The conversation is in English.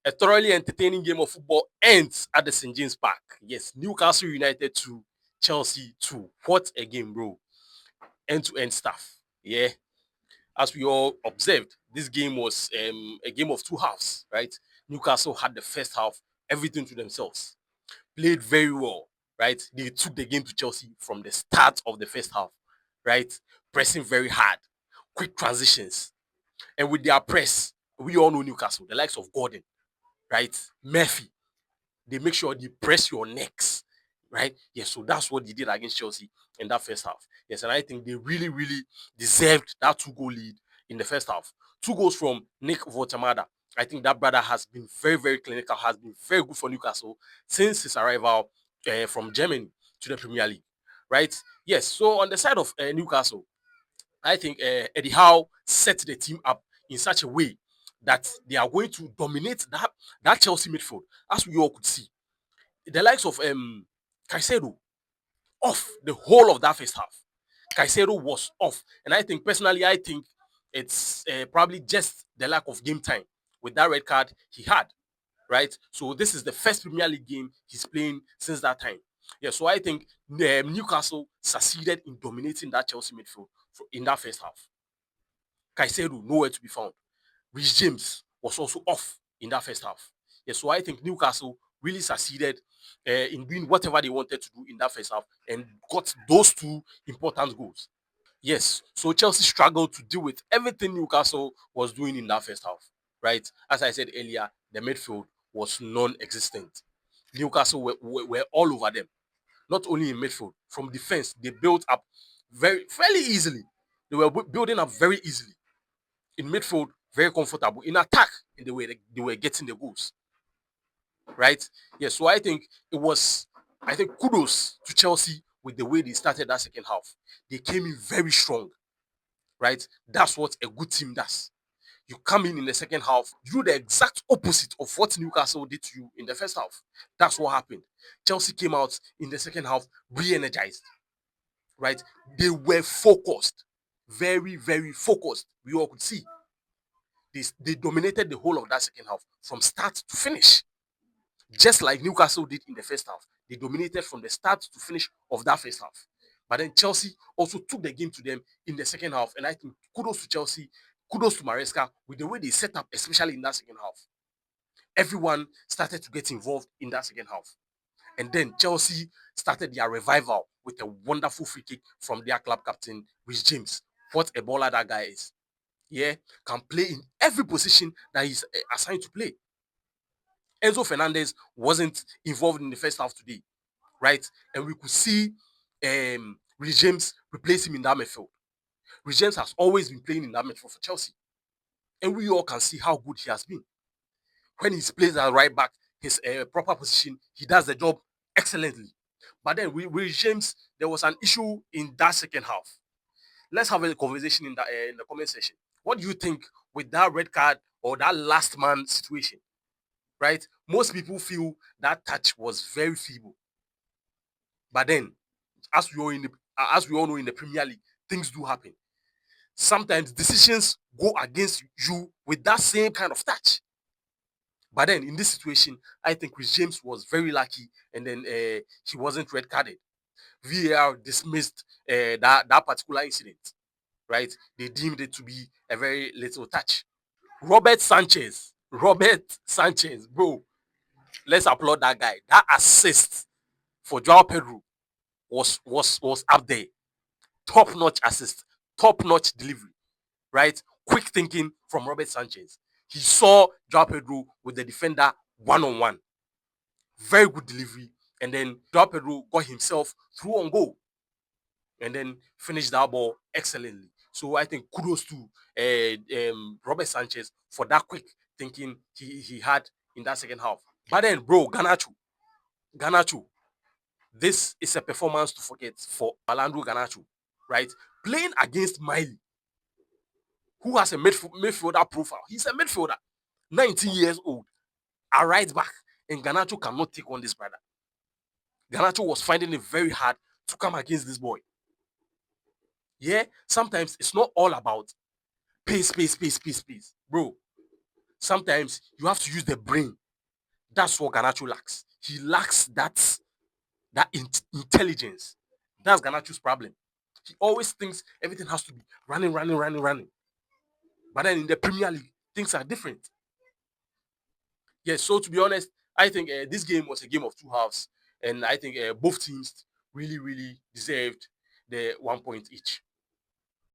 A thoroughly entertaining game of football ends at the St. James Park. Yes, Newcastle United 2, Chelsea 2. What a game, bro. End-to-end stuff. Yeah. As we all observed, this game was a game of two halves, right? Newcastle had the first half, everything to themselves. Played very well, right? They took the game to Chelsea from the start of the first half, right? Pressing very hard, quick transitions. And with their press, we all know Newcastle, the likes of Gordon, right? Murphy, they make sure they press your necks, right? Yes, so that's what they did against Chelsea in that first half. Yes, and I think they really, really deserved that 2-goal lead in the first half. 2 goals from Nick Votamada. I think that brother has been very, very clinical, has been very good for Newcastle since his arrival from Germany to the Premier League, right? Yes, so on the side of Newcastle, I think Eddie Howe set the team up in such a way that they are going to dominate that Chelsea midfield, as we all could see. The likes of Caicedo off the whole of that first half. Caicedo was off, and I think personally, I think it's probably just the lack of game time with that red card he had, right? So this is the first Premier League game he's playing since that time. Yeah, so I think Newcastle succeeded in dominating that Chelsea midfield in that first half. Caicedo nowhere to be found. Reece James was also off in that first half. Yeah, so I think Newcastle really succeeded in doing whatever they wanted to do in that first half and got those two important goals. Yes, so Chelsea struggled to deal with everything Newcastle was doing in that first half, right? As I said earlier, the midfield was non-existent. Newcastle were all over them, not only in midfield. From defense, they built up fairly easily. They were building up very easily. In midfield, very comfortable. In attack, in the way they were getting the goals, right? Yeah, so I think kudos to Chelsea with the way they started that second half. They came in very strong, right? That's what a good team does. You come in the second half, you do the exact opposite of what Newcastle did to you in the first half. That's what happened. Chelsea came out in the second half re-energized, right? They were focused, very, very focused. We all could see. They dominated the whole of that second half from start to finish, just like Newcastle did in the first half. They dominated from the start to finish of that first half. But then Chelsea also took the game to them in the second half. And I think kudos to Chelsea, kudos to Maresca with the way they set up, especially in that second half. Everyone started to get involved in that second half. And then Chelsea started their revival with a wonderful free kick from their club captain, Reece James. What a baller that guy is. Yeah, can play in every position that he's assigned to play. Enzo Fernandez wasn't involved in the first half today, right? And we could see Reece James replace him in that midfield. Reece James has always been playing in that midfield for Chelsea. And we all can see how good he has been. When he's played at right back, his proper position, he does the job excellently. But then with Reece James, there was an issue in that second half. Let's have a conversation in the comment section. What do you think with that red card or that last man situation? Right? Most people feel that touch was very feeble. But then, as we all know in the Premier League, things do happen. Sometimes decisions go against you with that same kind of touch. But then in this situation, I think Chris James was very lucky, and then he wasn't red carded. VAR dismissed that particular incident, right? They deemed it to be a very little touch. Robert Sanchez, bro, let's applaud that guy. That assist for Joao Pedro was up there. Top-notch assist, top-notch delivery, right? Quick thinking from Robert Sanchez. He saw Joao Pedro with the defender one-on-one. Very good delivery. And then Joao Pedro got himself through on goal and then finished that ball excellently. So I think kudos to Robert Sanchez for that quick thinking he had in that second half. But then, bro, Garnacho, this is a performance to forget for Alejandro Garnacho, right? Playing against Miley, who has a midfielder profile. He's a midfielder, 19 years old, a right back, and Garnacho cannot take on this brother. Garnacho was finding it very hard to come against this boy. Yeah, sometimes it's not all about pace. Bro, sometimes you have to use the brain. That's what Garnacho lacks. He lacks that intelligence. That's Garnacho's problem. He always thinks everything has to be running, running, running, running. But then in the Premier League, things are different. Yes, so to be honest, I think this game was a game of two halves, and I think both teams really, really deserved the 1 point each.